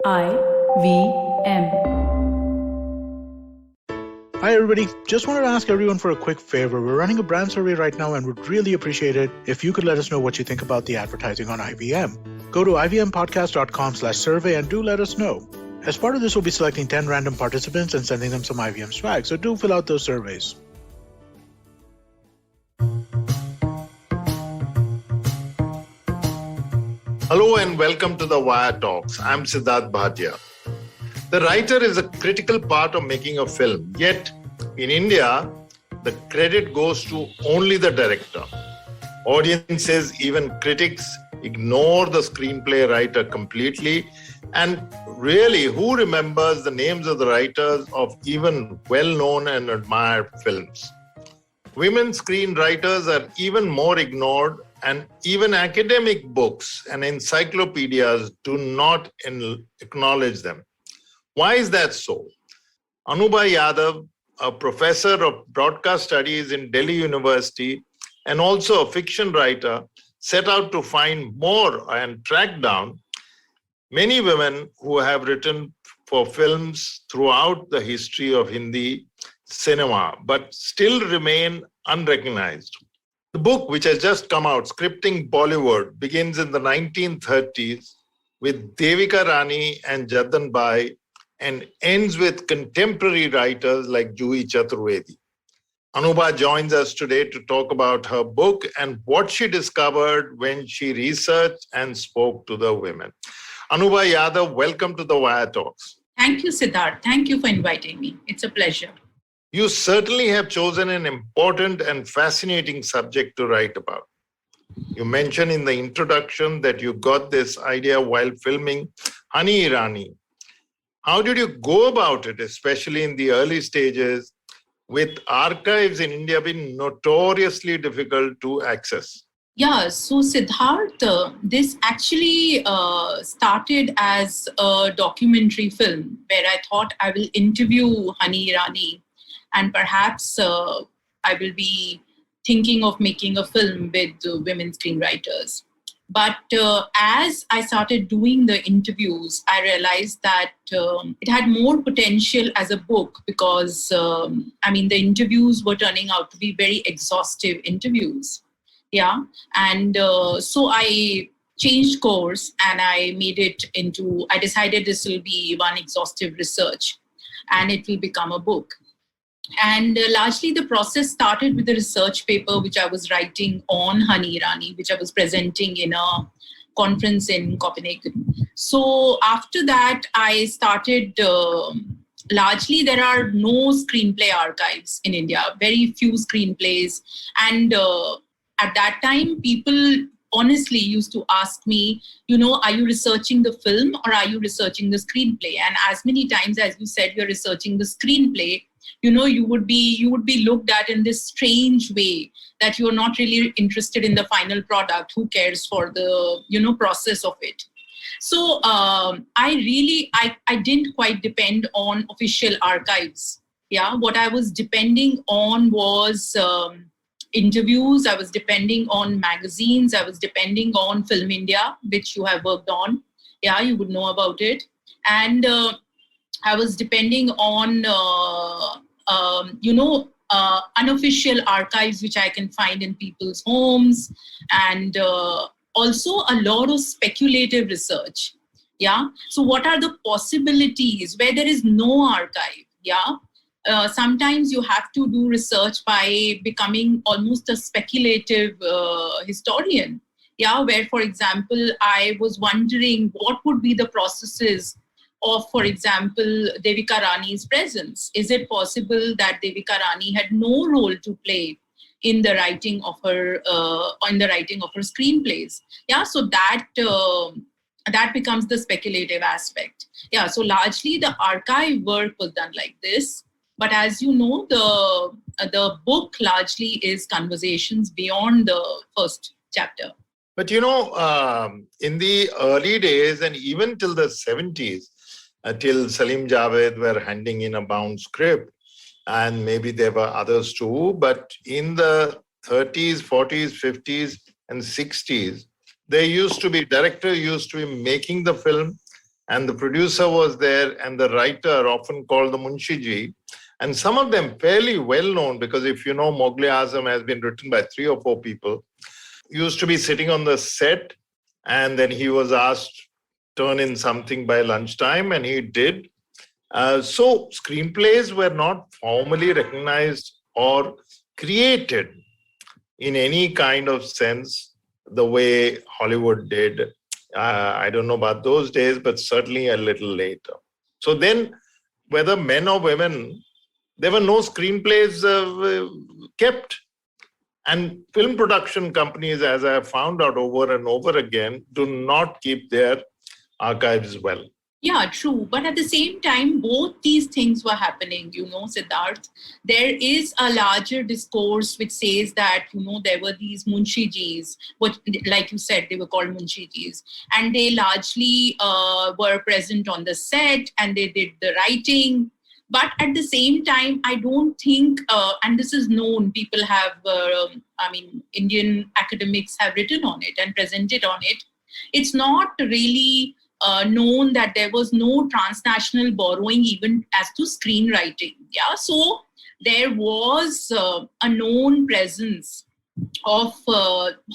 IVM. Hi, everybody. Just wanted to ask everyone for a quick favor. We're running a brand survey right now and would really appreciate it if you could let us know what you think about the advertising on IVM. Go to ivmpodcast.com/survey and do let us know. As part of this, we'll be selecting 10 random participants and sending them some IVM swag, so do fill out those surveys. Hello and welcome to the Wire Talks. I'm Siddharth Bhatia. The writer is a critical part of making a film. Yet, in India, the credit goes to only the director. Audiences, even critics, ignore the screenplay writer completely. And really, who remembers the names of the writers of even well-known and admired films? Women screenwriters are even more ignored, and even academic books and encyclopedias do not acknowledge them. Why is that so? Anubha Yadav, a professor of broadcast studies in Delhi University and also a fiction writer, set out to find more and track down many women who have written for films throughout the history of Hindi cinema, but still remain unrecognized. The book, which has just come out, Scripting Bollywood, begins in the 1930s with Devika Rani and Jadan Bai and ends with contemporary writers like Juhi Chaturvedi. Anubha joins us today to talk about her book and what she discovered when she researched and spoke to the women. Anubha Yadav, welcome to the Wire Talks. Thank you, Siddharth. Thank you for inviting me. It's a pleasure. You certainly have chosen an important and fascinating subject to write about. You mentioned in the introduction that you got this idea while filming Honey Irani. How did you go about it, especially in the early stages, with archives in India being notoriously difficult to access? Yeah, so Siddharth, this actually started as a documentary film where I thought I will interview Honey Irani and perhaps I will be thinking of making a film with women screenwriters. But as I started doing the interviews, I realized that it had more potential as a book because, the interviews were turning out to be very exhaustive interviews. Yeah. And so I changed course and I decided this will be one exhaustive research and it will become a book. And largely the process started with a research paper which I was writing on Honey Irani, which I was presenting in a conference in Copenhagen. So after that, I started, largely there are no screenplay archives in India, very few screenplays. And at that time, people honestly used to ask me, are you researching the film or are you researching the screenplay? And as many times as you said, you're researching the screenplay, you would be looked at in this strange way that you're not really interested in the final product. Who cares for the, process of it? So I didn't quite depend on official archives. Yeah, what I was depending on was interviews. I was depending on magazines. I was depending on Film India, which you have worked on. Yeah, you would know about it. And I was depending on, unofficial archives, which I can find in people's homes, and also a lot of speculative research. Yeah. So what are the possibilities where there is no archive? Yeah. Sometimes you have to do research by becoming almost a speculative historian. Yeah. Where, for example, I was wondering what would be the processes of, for example, Devika Rani's presence. Is it possible that Devika Rani had no role to play in the writing of her screenplays? Yeah, so that becomes the speculative aspect. Yeah, so largely the archive work was done like this. But as you know, the book largely is conversations beyond the first chapter. But in the early days and even till the 70s, till Salim Javed were handing in a bound script, and maybe there were others too, but in the 30s, 40s, 50s, and 60s, director used to be making the film, and the producer was there, and the writer, often called the Munshiji, and some of them fairly well known, because if you know, Mughal Azam has been written by 3 or 4 people, used to be sitting on the set, and then he was asked turn in something by lunchtime, and he did. So screenplays were not formally recognized or created in any kind of sense the way Hollywood did. I don't know about those days, but certainly a little later. So then, whether men or women, there were no screenplays kept. And film production companies, as I have found out over and over again, do not keep their archives well. Yeah, true. But at the same time, both these things were happening, Siddharth. There is a larger discourse which says that, there were these Munshijis, which, like you said, they were called Munshijis. And they largely were present on the set and they did the writing. But at the same time, I don't think, and this is known, people have, Indian academics have written on it and presented on it. It's not really known that there was no transnational borrowing even as to screenwriting. Yeah, so there was a known presence of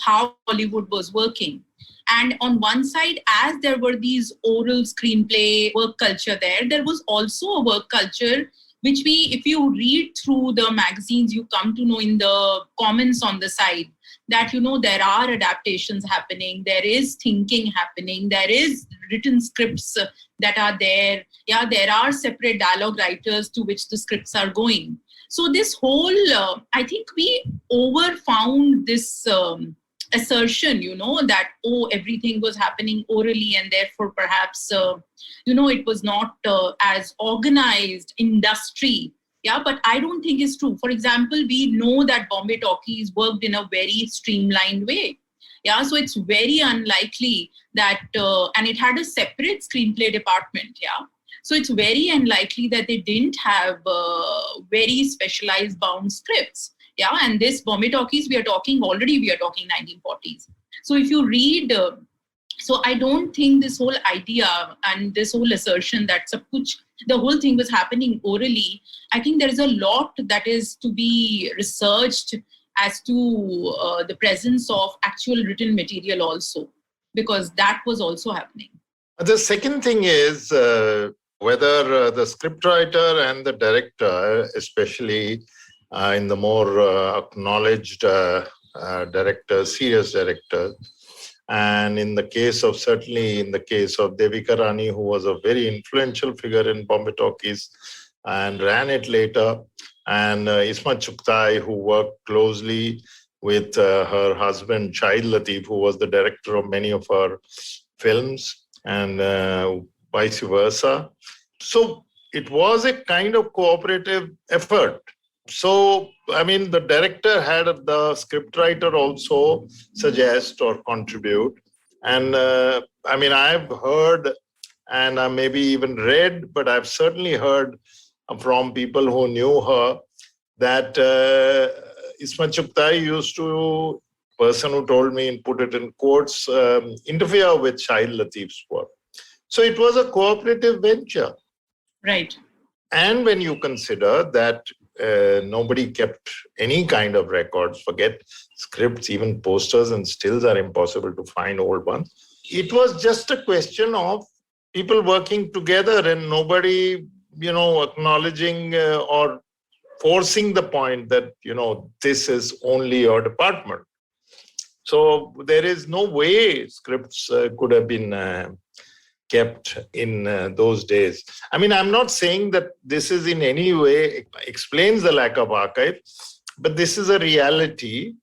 how Hollywood was working. And on one side, as there were these oral screenplay work culture there was also a work culture which if you read through the magazines, you come to know in the comments on the side that, there are adaptations happening, there is thinking happening, there is written scripts that are there. Yeah, there are separate dialogue writers to which the scripts are going. So this whole, I think we overfound this assertion, that, everything was happening orally and therefore perhaps, it was not as organized industry. Yeah, but I don't think it's true. For example, we know that Bombay Talkies worked in a very streamlined way. Yeah, so it's very unlikely that, and it had a separate screenplay department. Yeah, so it's very unlikely that they didn't have very specialized bound scripts. Yeah, and this Bombay Talkies, we are talking 1940s. So if you read, so I don't think this whole idea and this whole assertion that the whole thing was happening orally, I think there is a lot that is to be researched as to the presence of actual written material also, because that was also happening. The second thing is whether the scriptwriter and the director, especially in the more acknowledged directors, serious directors, and certainly in the case of Devika Rani, who was a very influential figure in Bombay Talkies and ran it later, and Ismat Chughtai, who worked closely with her husband, Shahid Latif, who was the director of many of her films, and vice versa. So it was a kind of cooperative effort. So, the director had the scriptwriter also suggest or contribute. And I've heard and maybe even read, but I've certainly heard from people who knew her that Ismat Chughtai used to, person who told me and put it in quotes, interfere with Shahid Latif's work. So it was a cooperative venture. Right. And when you consider that nobody kept any kind of records, forget scripts, even posters and stills are impossible to find, old ones. It was just a question of people working together and nobody, acknowledging or forcing the point that, this is only your department. So there is no way scripts could have been kept in those days. I'm not saying that this is in any way explains the lack of archive, but this is a reality,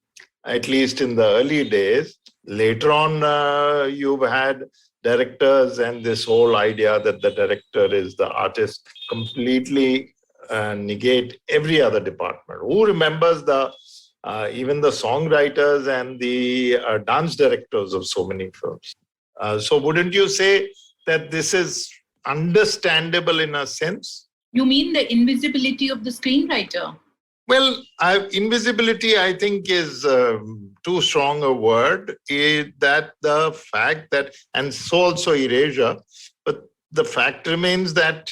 at least in the early days. Later on, you've had directors and this whole idea that the director is the artist completely negate every other department. Who remembers even the songwriters and the dance directors of so many films? So wouldn't you say that this is understandable in a sense? You mean the invisibility of the screenwriter? Well, invisibility, I think, is too strong a word. That the fact that, and so also erasure, but the fact remains that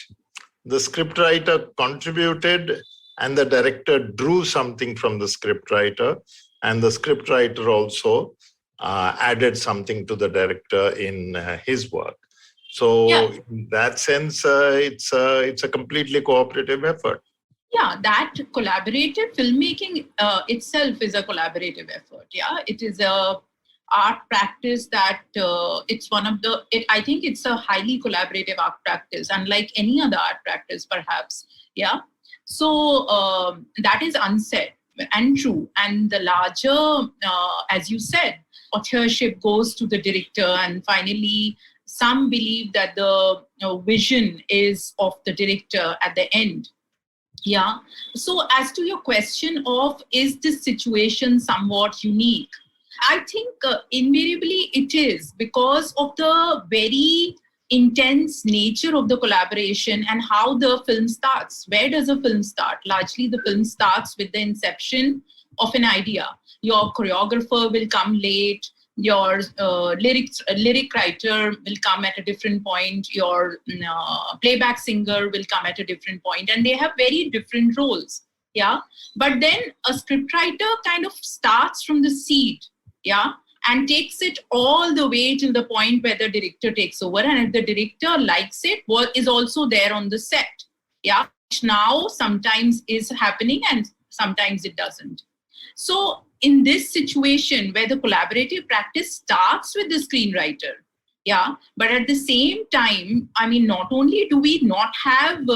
the scriptwriter contributed and the director drew something from the scriptwriter, and the scriptwriter also added something to the director in his work. So in that sense, it's a completely cooperative effort. Yeah, that collaborative filmmaking itself is a collaborative effort. Yeah, it is a art practice that it's one of the, I think it's a highly collaborative art practice, unlike any other art practice, perhaps. Yeah. So that is unsaid and true. And the larger, as you said, authorship goes to the director, and finally, some believe that the vision is of the director at the end. Yeah. So as to your question of, is this situation somewhat unique? I think invariably it is, because of the very intense nature of the collaboration and how the film starts. Where does a film start? Largely the film starts with the inception of an idea. Your choreographer will come late. Your lyric writer will come at a different point. Your playback singer will come at a different point, and they have very different roles. Yeah. But then a scriptwriter kind of starts from the seed. Yeah. And takes it all the way till the point where the director takes over. And if the director likes it, is also there on the set. Yeah. Which now sometimes is happening and sometimes it doesn't. So in this situation where the collaborative practice starts with the screenwriter, yeah, but at the same time, I mean, not only do we not have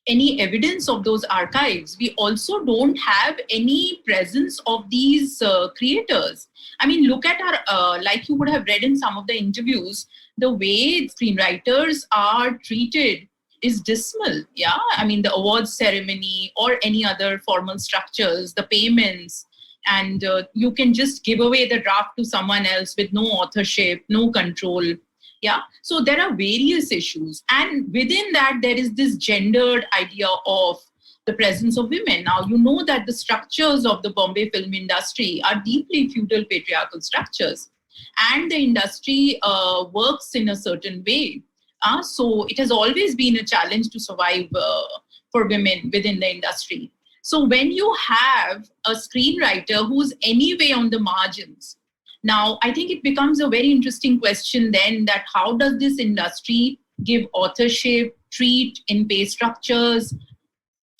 any evidence of those archives, we also don't have any presence of these creators. I mean, look at our, like you would have read in some of the interviews, the way screenwriters are treated is dismal. Yeah. I mean, the awards ceremony or any other formal structures, the payments, and you can just give away the draft to someone else with no authorship, no control. Yeah. So there are various issues. And within that, there is this gendered idea of the presence of women. Now, you know that the structures of the Bombay film industry are deeply feudal patriarchal structures. And the industry works in a certain way. So it has always been a challenge to survive for women within the industry. So when you have a screenwriter who's anyway on the margins, now I think it becomes a very interesting question then, that how does this industry give authorship, treat in pay structures,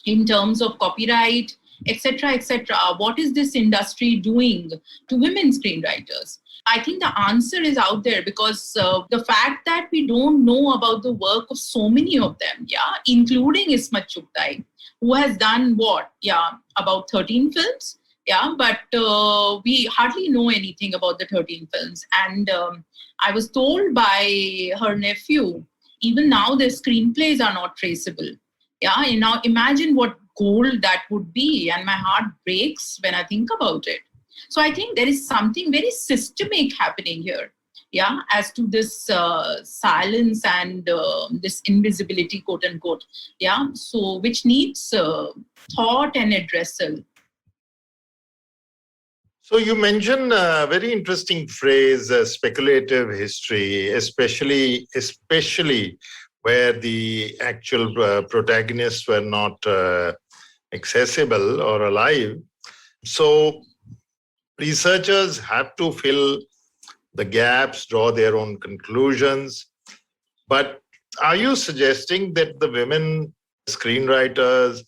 in terms of copyright, etc., etc. What is this industry doing to women screenwriters? I think the answer is out there, because the fact that we don't know about the work of so many of them, yeah, including Ismat Chugtai, who has done what? Yeah, about 13 films. Yeah, but we hardly know anything about the 13 films. And I was told by her nephew, even now the screenplays are not traceable. Yeah, you know, imagine what gold that would be. And my heart breaks when I think about it. So I think there is something very systemic happening here. Yeah, as to this silence and this invisibility, quote unquote. Yeah, so which needs thought and addressal. So you mentioned a very interesting phrase, speculative history, especially where the actual protagonists were not accessible or alive. So researchers have to fill the gaps, draw their own conclusions. But are you suggesting that the women screenwriters,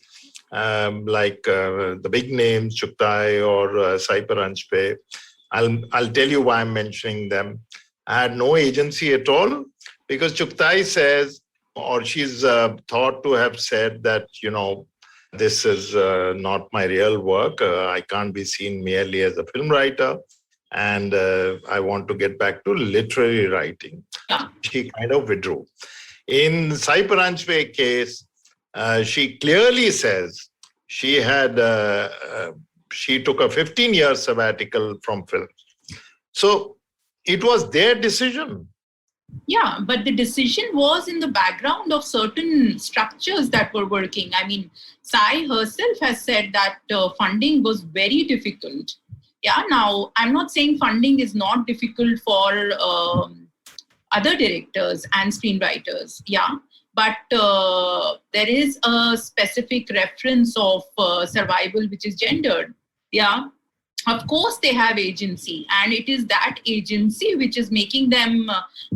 like the big names, Chugtai or Sai Paranjpe, I'll tell you why I'm mentioning them, had no agency at all? Because Chugtai says, or she's thought to have said that, you know, this is not my real work. I can't be seen merely as a film writer. And I want to get back to literary writing. She kind of withdrew. In Sai Paranjpe case, she clearly says she had she took a 15-year sabbatical from film. So it was their decision. Yeah, but the decision was in the background of certain structures that were working. I mean, Sai herself has said that funding was very difficult. Yeah, now I'm not saying funding is not difficult for other directors and screenwriters. Yeah. But there is a specific reference of survival which is gendered. Yeah. Of course, they have agency, and it is that agency which is making them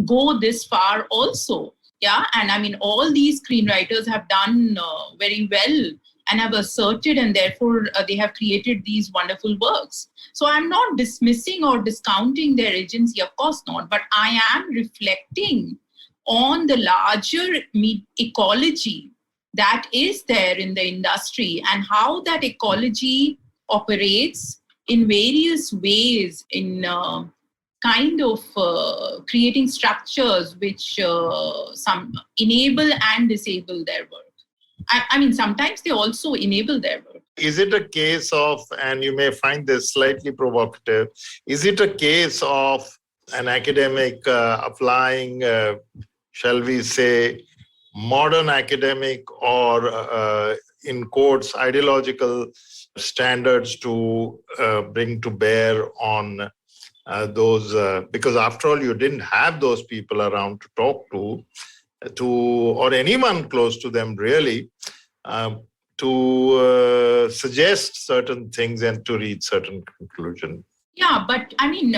go this far also. Yeah. And I mean, all these screenwriters have done very well and have asserted, and therefore they have created these wonderful works. So I'm not dismissing or discounting their agency, of course not, but I am reflecting on the larger ecology that is there in the industry and how that ecology operates in various ways in kind of creating structures which some enable and disable their work. I mean, sometimes they also enable their work. Is it a case of, and you may find this slightly provocative, is it a case of an academic applying, shall we say, modern academic or in quotes, ideological standards to bring to bear on those, because after all, you didn't have those people around to talk to or anyone close to them really, to suggest certain things and to reach certain conclusions. Yeah, but I mean,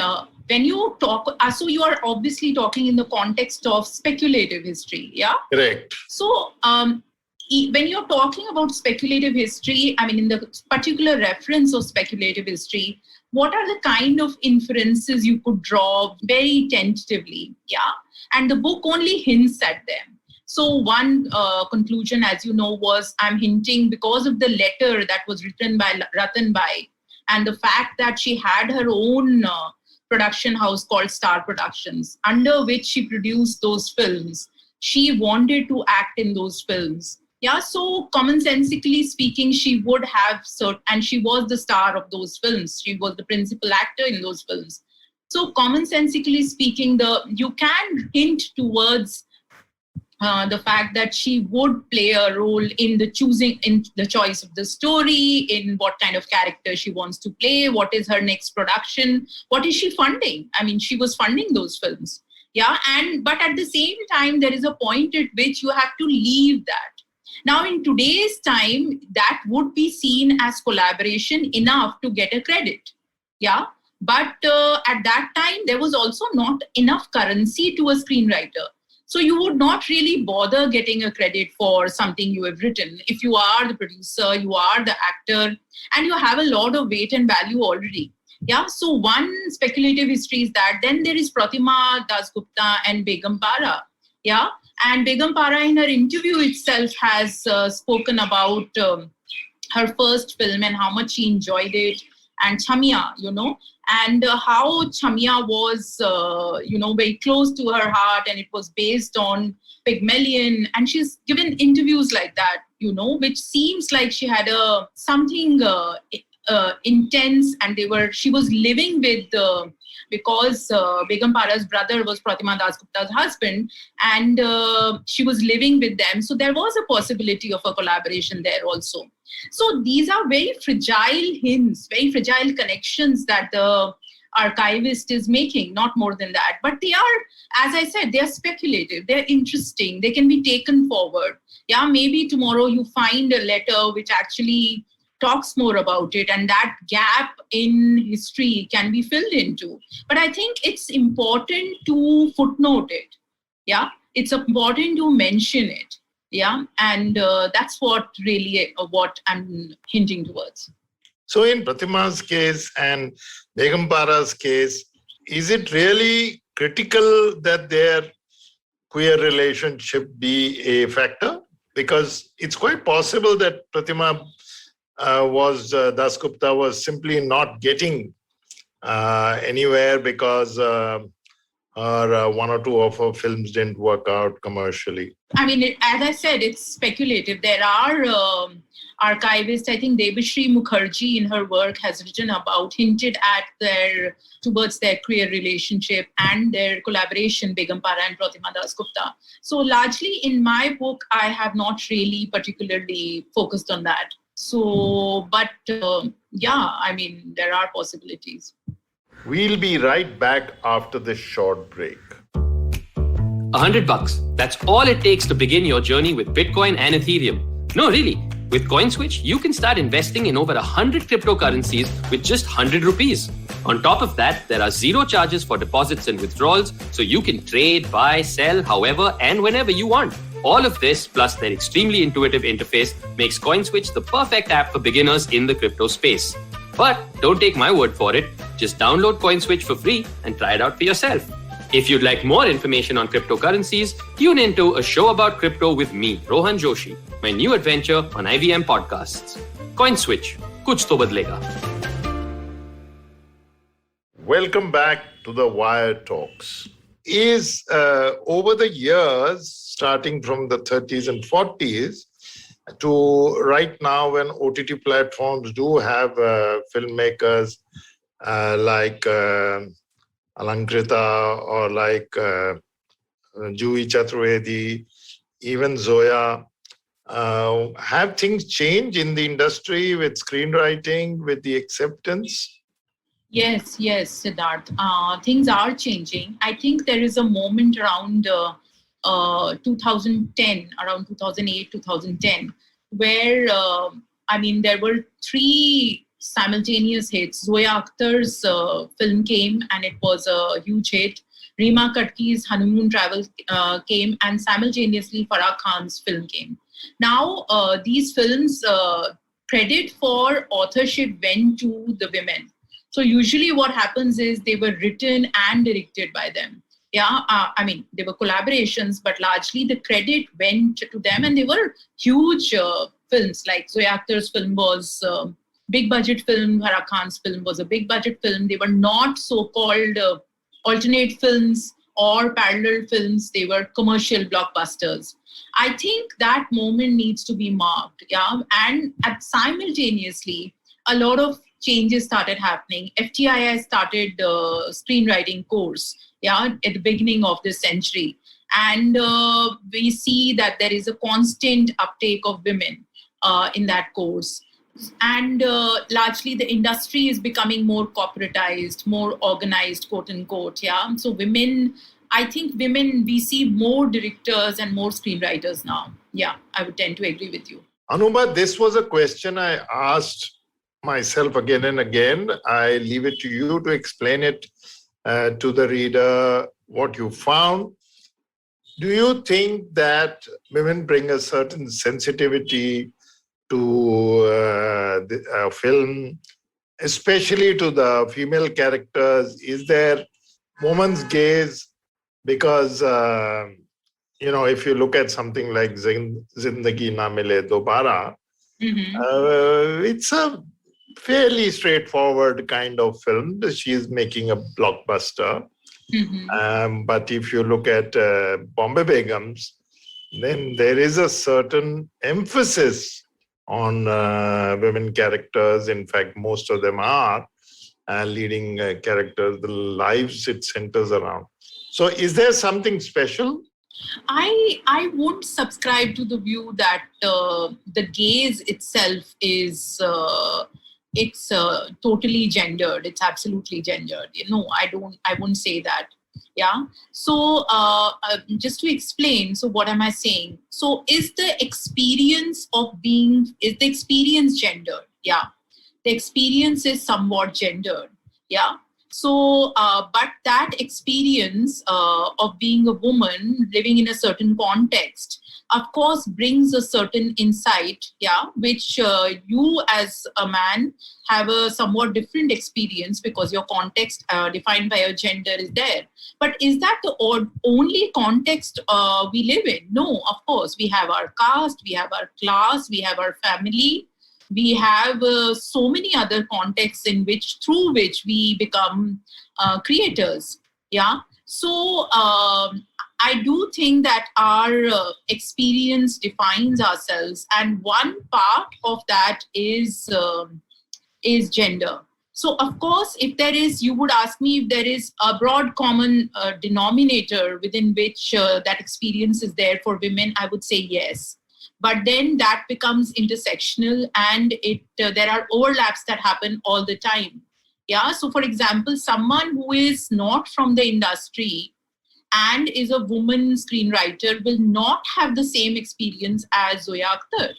when you talk, so you are obviously talking in the context of speculative history, yeah? Correct. So when you're talking about speculative history, I mean, in the particular reference of speculative history, what are the kind of inferences you could draw very tentatively, yeah? And the book only hints at them. So one conclusion, as you know, was I'm hinting because of the letter that was written by Ratanbai and the fact that she had her own production house called Star Productions, under which she produced those films. She wanted to act in those films. Yeah, so commonsensically speaking, she would have certain, and she was the star of those films. She was the principal actor in those films. So commonsensically speaking, you can hint towards the fact that she would play a role in the choice of the story, in what kind of character she wants to play, what is her next production, what is she funding? I mean, she was funding those films. Yeah, but at the same time, there is a point at which you have to leave that. Now, in today's time, that would be seen as collaboration enough to get a credit. Yeah, but at that time, there was also not enough currency to a screenwriter. So you would not really bother getting a credit for something you have written. If you are the producer, you are the actor, and you have a lot of weight and value already. Yeah. So one speculative history is that. Then there is Pratima Dasgupta and Begum Para. Yeah. And Begum Para in her interview itself has spoken about her first film and how much she enjoyed it. And Chamia, and how Chamia was, very close to her heart, and it was based on Pygmalion. And she's given interviews like that, which seems like she had something intense, and she was living with, because Begum Para's brother was Pratima Dasgupta's husband, and she was living with them. So there was a possibility of a collaboration there also. So these are very fragile hints, very fragile connections that the archivist is making, not more than that. But they are, as I said, they are speculative, they're interesting, they can be taken forward. Yeah, maybe tomorrow you find a letter which actually talks more about it, and that gap in history can be filled into. But I think it's important to footnote it. Yeah, it's important to mention it. Yeah, and that's what I'm hinting towards. So in Pratima's case and Begum Para's case, is it really critical that their queer relationship be a factor? Because it's quite possible that Pratima Dasgupta was simply not getting anywhere because her one or two of her films didn't work out commercially. I mean, as I said, it's speculative. There are archivists, I think Debashri Mukherjee in her work has hinted at towards their queer relationship and their collaboration, Begum Para and Pratima Dasgupta. So largely in my book, I have not really particularly focused on that. So, but I mean, there are possibilities. We'll be right back after this short break. $100. That's all it takes to begin your journey with Bitcoin and Ethereum. No, really. With CoinSwitch, you can start investing in over 100 cryptocurrencies with just 100 rupees. On top of that, there are zero charges for deposits and withdrawals, so you can trade, buy, sell, however and whenever you want. All of this, plus their extremely intuitive interface, makes CoinSwitch the perfect app for beginners in the crypto space. But don't take my word for it. Just download CoinSwitch for free and try it out for yourself. If you'd like more information on cryptocurrencies, tune into A Show About Crypto with me, Rohan Joshi, my new adventure on IVM Podcasts. CoinSwitch, kuch to badlega. Welcome back to the Wire Talks. Over the years, starting from the 30s and 40s, to right now when OTT platforms do have filmmakers like Alankrita or like Juhi Chaturvedi, even Zoya, have things changed in the industry with screenwriting, with the acceptance? Yes, Siddharth. Things are changing. I think there is a moment around 2010, around 2008, 2010, where, there were three simultaneous hits. Zoya Akhtar's film came and it was a huge hit. Reema Katki's Honeymoon Travel came, and simultaneously Farah Khan's film came. Now, these films, credit for authorship went to the women. So usually what happens is they were written and directed by them. Yeah, they were collaborations, but largely the credit went to them, and they were huge films. Like Zoya Akhtar's film was big budget film, Farah Khan's film was a big budget film. They were not so-called alternate films or parallel films. They were commercial blockbusters. I think that moment needs to be marked. Yeah, and simultaneously, a lot of changes started happening. FTII started screenwriting course, at the beginning of this century. And we see that there is a constant uptake of women in that course. And largely the industry is becoming more corporatized, more organized, quote unquote. Yeah. So we see more directors and more screenwriters now. Yeah, I would tend to agree with you. Anubha, this was a question I asked myself again and again. I leave it to you to explain it to the reader, what you found. Do you think that women bring a certain sensitivity to the film, especially to the female characters? Is there woman's gaze? Because, if you look at something like Zindagi Na Mile Dobara, it's a fairly straightforward kind of film. She's making a blockbuster. But if you look at Bombay Begums, then there is a certain emphasis on women characters. In fact, most of them are leading characters, the lives it centers around. So is there something special? I won't subscribe to the view that the gaze itself is it's totally gendered. It's absolutely gendered. No, I wouldn't say that. Yeah. So just to explain, so what am I saying? So is the experience gendered? Yeah. The experience is somewhat gendered. Yeah. So, but that experience of being a woman living in a certain context, of course, brings a certain insight, which you as a man have a somewhat different experience because your context defined by your gender is there. But is that the only context we live in? No, of course. We have our caste, we have our class, we have our family. We have so many other contexts through which we become creators. Yeah. So I do think that our experience defines ourselves, and one part of that is gender. So of course, you would ask me if there is a broad common denominator within which that experience is there for women, I would say yes. But then that becomes intersectional, and there are overlaps that happen all the time. Yeah. So for example, someone who is not from the industry and is a woman screenwriter will not have the same experience as Zoya Akhtar.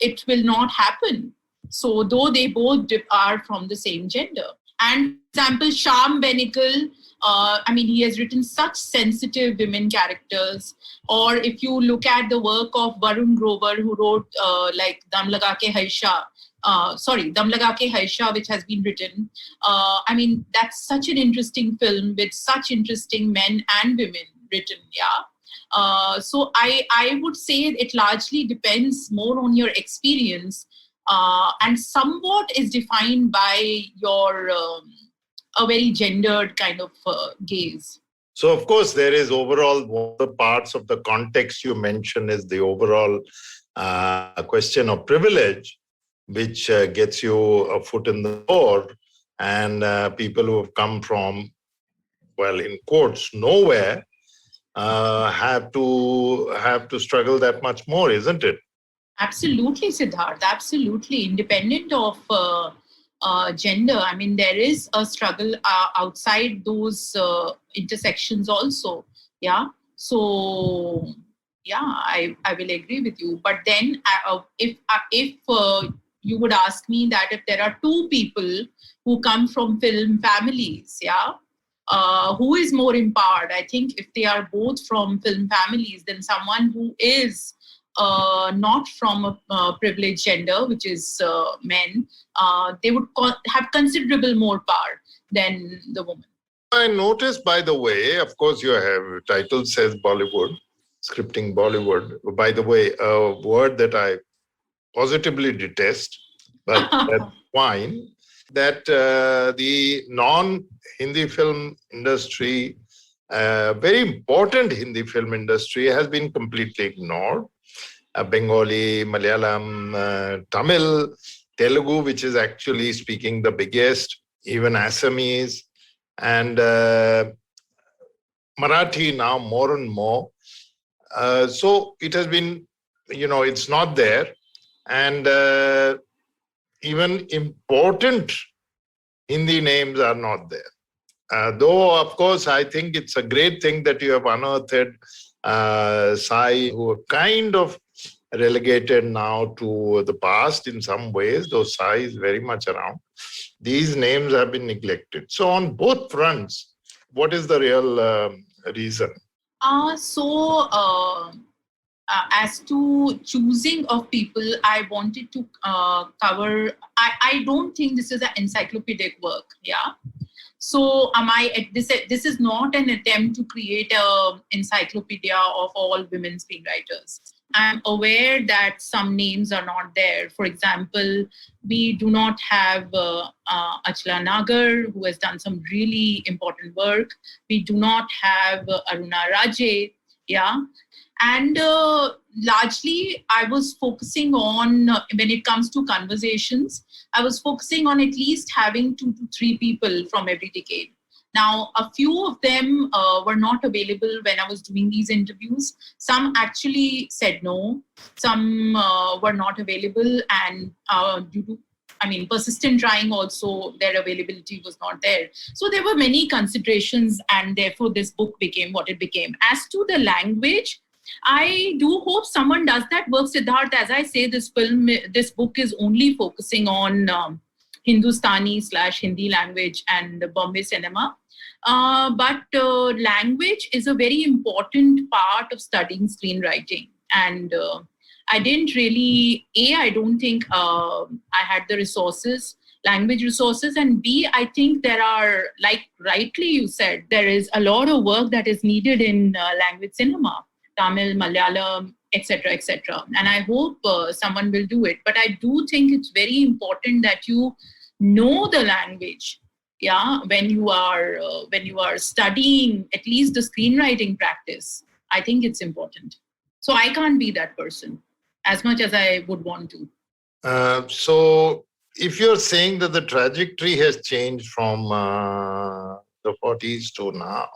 It will not happen. So though they both are from the same gender. And for example, Shyam Benegal, he has written such sensitive women characters. Or if you look at the work of Varun Grover, who wrote like Dam Laga Ke Haisha, Dam Laga Ke Haisha, which has been written. That's such an interesting film with such interesting men and women written, yeah. So I would say it largely depends more on your experience and somewhat is defined by your a very gendered kind of gaze. So, of course, there is overall one of the parts of the context you mentioned is the overall question of privilege, which gets you a foot in the door, and people who have come from, well, in quotes, nowhere, have to struggle that much more, isn't it? Absolutely, Siddharth. Absolutely, independent of gender. There is a struggle outside those intersections also. Yeah. So, yeah, I will agree with you. But then, if you would ask me that if there are two people who come from film families, yeah, who is more empowered? I think if they are both from film families, then someone who is not from a privileged gender, which is men, they would have considerable more power than the woman. I noticed, by the way, of course, your title says Bollywood, scripting Bollywood. By the way, a word that I positively detest, but that's fine, that the non-Hindi film industry, very important Hindi film industry, has been completely ignored. Bengali, Malayalam, Tamil, Telugu, which is actually speaking the biggest, even Assamese, and Marathi now more and more. So it has been, it's not there. And even important Hindi names are not there. Though, of course, I think it's a great thing that you have unearthed Sai, who are kind of relegated now to the past in some ways, though Sai is very much around. These names have been neglected. So on both fronts, what is the real reason? As to choosing of people, I wanted to cover, I don't think this is an encyclopedic work, yeah? So this is not an attempt to create an encyclopedia of all women screenwriters. I'm aware that some names are not there. For example, we do not have Achla Nagar, who has done some really important work. We do not have Aruna Raje, yeah. And largely, I was focusing on, when it comes to conversations, I was focusing on at least having 2 to 3 people from every decade. Now, a few of them were not available when I was doing these interviews. Some actually said no. Some were not available, and due to persistent trying also, their availability was not there. So there were many considerations, and therefore this book became what it became. As to the language, I do hope someone does that work, Siddharth. As I say, this book is only focusing on Hindustani/Hindi language and Bombay cinema. But language is a very important part of studying screenwriting. And I didn't really, I don't think I had the resources, language resources, and B, I think there are, like rightly you said, there is a lot of work that is needed in language cinema, Tamil, Malayalam, etc., etc. And I hope someone will do it. But I do think it's very important that you know the language, yeah, when you are studying at least the screenwriting practice. I think it's important. So I can't be that person as much as I would want to. So if you're saying that the trajectory has changed from the 40s to now,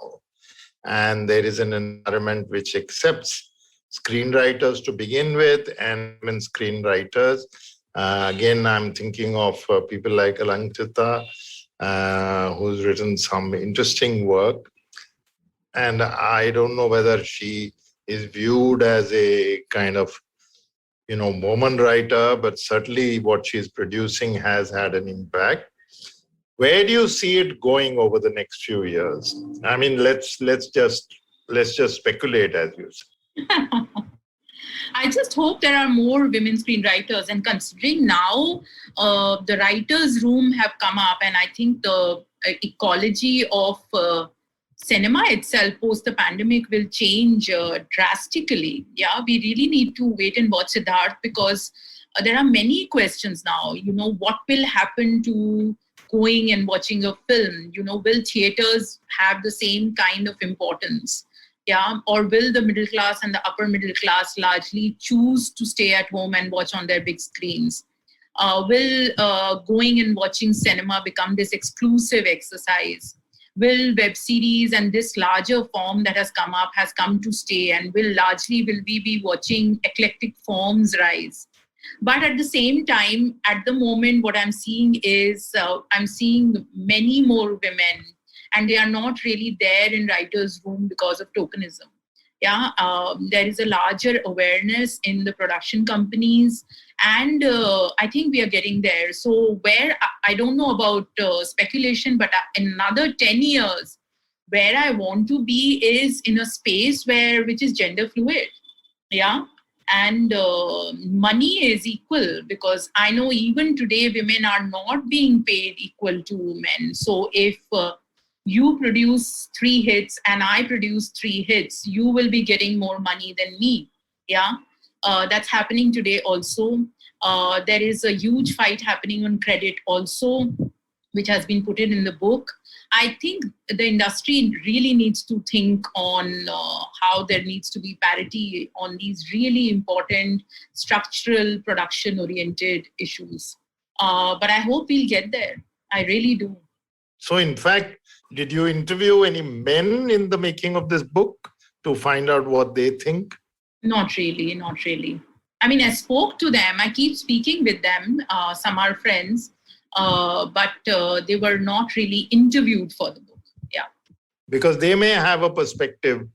and there is an environment which accepts screenwriters to begin with and women screenwriters, again, I'm thinking of people like Alankrita, who's written some interesting work. And I don't know whether she is viewed as a kind of, woman writer, but certainly what she's producing has had an impact. Where do you see it going over the next few years? I mean, let's just speculate, as you say. I just hope there are more women screenwriters. And considering now the writers' room have come up, and I think the ecology of cinema itself post the pandemic will change drastically. Yeah, we really need to wait and watch Siddharth, because there are many questions now. What will happen to going and watching a film? Will theaters have the same kind of importance? Yeah, or will the middle class and the upper middle class largely choose to stay at home and watch on their big screens? Will going and watching cinema become this exclusive exercise? Will web series and this larger form that has come to stay, and will we be watching eclectic forms rise? But at the same time, at the moment, what I'm seeing is I'm seeing many more women, and they are not really there in writers' room because of tokenism. Yeah, there is a larger awareness in the production companies, and I think we are getting there. So where, I don't know about speculation, but in another 10 years, where I want to be is in a space which is gender fluid. Yeah. And money is equal, because I know even today women are not being paid equal to men. So if you produce 3 hits and I produce 3 hits, you will be getting more money than me. Yeah, that's happening today also. There is a huge fight happening on credit also, which has been put in the book. I think the industry really needs to think on how there needs to be parity on these really important structural production-oriented issues. But I hope we'll get there. I really do. So, in fact, did you interview any men in the making of this book to find out what they think? Not really. I mean, I spoke to them. I keep speaking with them. Some are friends. But they were not really interviewed for the book. Yeah. Because they may have a perspective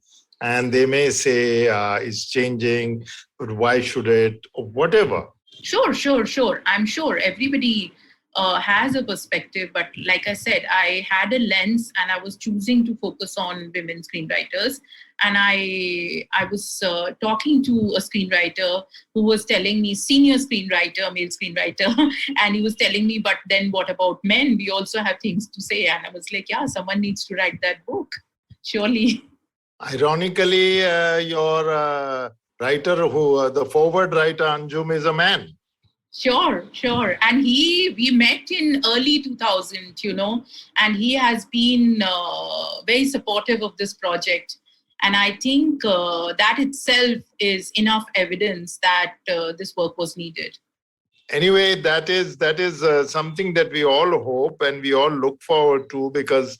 and they may say it's changing, but why should it, or whatever. Sure. I'm sure everybody has a perspective, but like I said, I had a lens and I was choosing to focus on women screenwriters. And I was talking to a screenwriter who was telling me, senior screenwriter, male screenwriter, and he was telling me, but then what about men? We also have things to say. And I was like, yeah, someone needs to write that book, surely. Ironically, your writer, the forward writer, Anjum, is a man. Sure. And we met in early 2000, and he has been very supportive of this project. And I think that itself is enough evidence that this work was needed. Anyway, that is something that we all hope and we all look forward to, because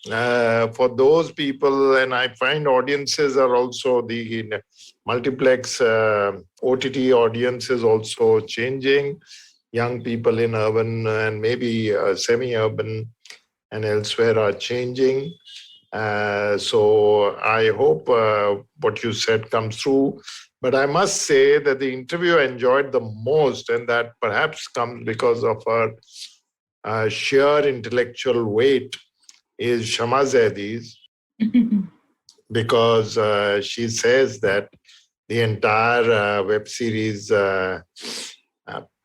for those people, and I find audiences are also the multiplex OTT audience is also changing. Young people in urban and maybe semi-urban and elsewhere are changing. So I hope what you said comes through. But I must say that the interview I enjoyed the most, and that perhaps comes because of her sheer intellectual weight, is Shama Zaidis, because she says that the entire web series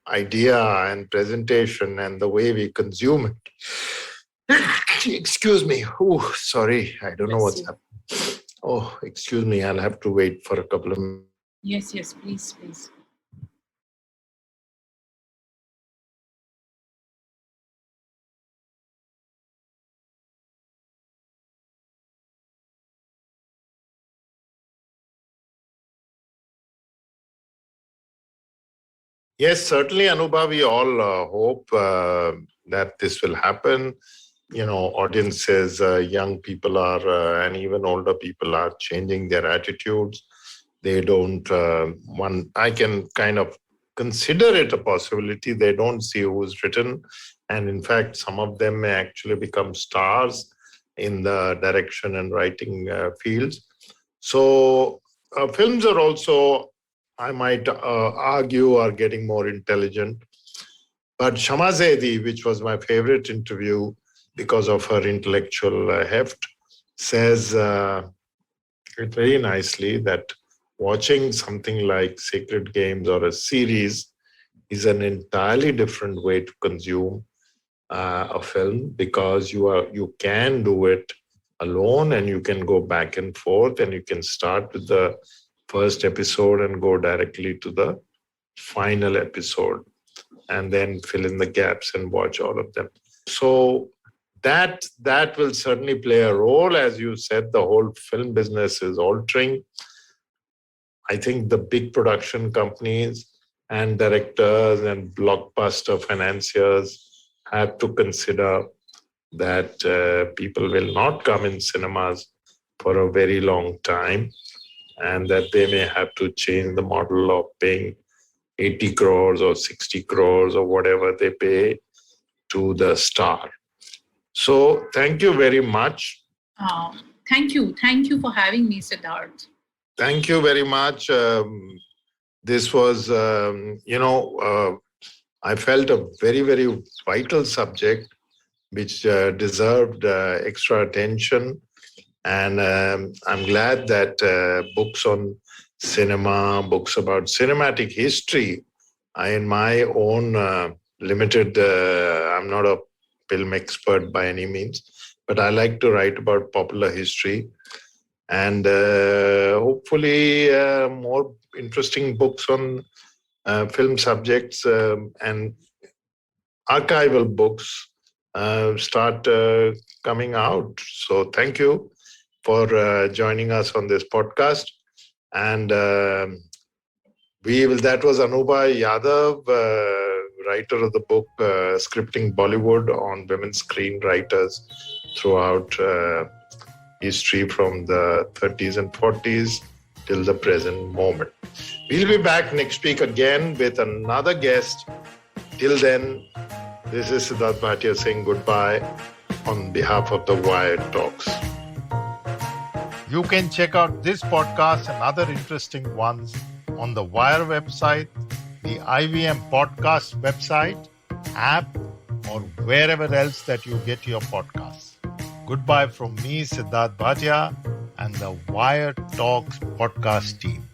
idea and presentation and the way we consume it. Excuse me. Oh, sorry. I don't know what's happening. Oh, excuse me. I'll have to wait for a couple of minutes. Yes, please. Yes, certainly, Anubha, we all hope that this will happen. Audiences, young people are, and even older people are changing their attitudes. They don't, I can kind of consider it a possibility. They don't see who's written. And in fact, some of them may actually become stars. in the direction and writing fields. So films are also, I might argue, are getting more intelligent. But Shama Zaidi, which was my favorite interview because of her intellectual heft, says it very nicely that watching something like Sacred Games or a series is an entirely different way to consume a film, because you can do it alone and you can go back and forth, and you can start with the first episode and go directly to the final episode and then fill in the gaps and watch all of them. So that will certainly play a role. As you said, the whole film business is altering. I think the big production companies and directors and blockbuster financiers have to consider that people will not come in cinemas for a very long time, and that they may have to change the model of paying 80 crores or 60 crores or whatever they pay to the star. So thank you very much. Thank you. Thank you for having me, Siddharth. Thank you very much. This was, I felt a very, very vital subject which deserved extra attention. And I'm glad that books on cinema, books about cinematic history, in my own limited, I'm not a film expert by any means, but I like to write about popular history. And hopefully more interesting books on film subjects and archival books start coming out. So thank you for joining us on this podcast. And that was Anuba Yadav, writer of the book Scripting Bollywood on women screenwriters throughout history from the 30s and 40s till the present moment. We'll be back next week again with another guest. Till then, this is Siddharth Bhatia saying goodbye on behalf of the Wire Talks. You can check out this podcast and other interesting ones on the Wire website, the IVM podcast website, app, or wherever else that you get your podcasts. Goodbye from me, Siddharth Bhatia, and the Wire Talks podcast team.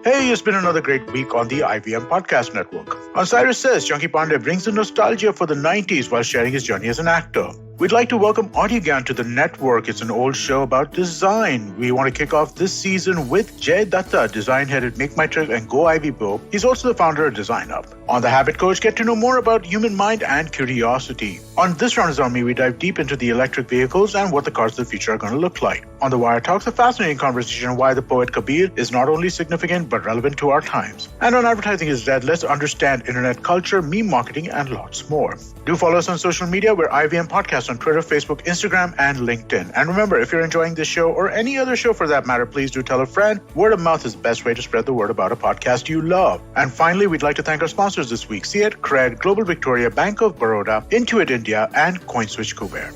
Hey, it's been another great week on the IVM Podcast Network. On Cyrus Says, Chunky Pandey brings the nostalgia for the 90s while sharing his journey as an actor. We'd like to welcome Audiogan to the network. It's an old show about design. We want to kick off this season with Jay Datta, design head at Make My Trip and Go Ivy Bo. He's also the founder of Design Up. On The Habit Coach, get to know more about human mind and curiosity. On This Round is On Me, we dive deep into the electric vehicles and what the cars of the future are going to look like. On The Wire Talks, a fascinating conversation on why the poet Kabir is not only significant but relevant to our times. And on Advertising is Dead, let's understand internet culture, meme marketing, and lots more. Do follow us on social media. We're IVM Podcast on Twitter, Facebook, Instagram, and LinkedIn. And remember, if you're enjoying this show or any other show for that matter, please do tell a friend. Word of mouth is the best way to spread the word about a podcast you love. And finally, we'd like to thank our sponsors this week: See It, Cred, Global Victoria, Bank of Baroda, Intuit India, and CoinSwitch Kuber.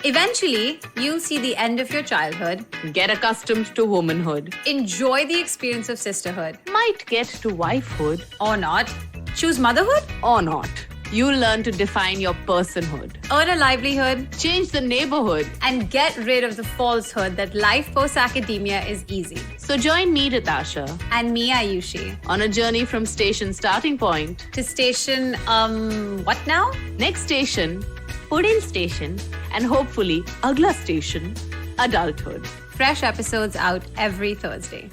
Eventually, you'll see the end of your childhood, Get accustomed to womanhood. enjoy the experience of sisterhood, Might get to wifehood or not, choose motherhood, or not. You'll learn to define your personhood. earn a livelihood, Change the neighborhood. and get rid of the falsehood that life post-academia is easy. So join me, Ritasha, And me, Ayushi, on a journey from station starting point. to station, what now? Next station, Pudin station, and hopefully Agla station, adulthood. Fresh episodes out every Thursday.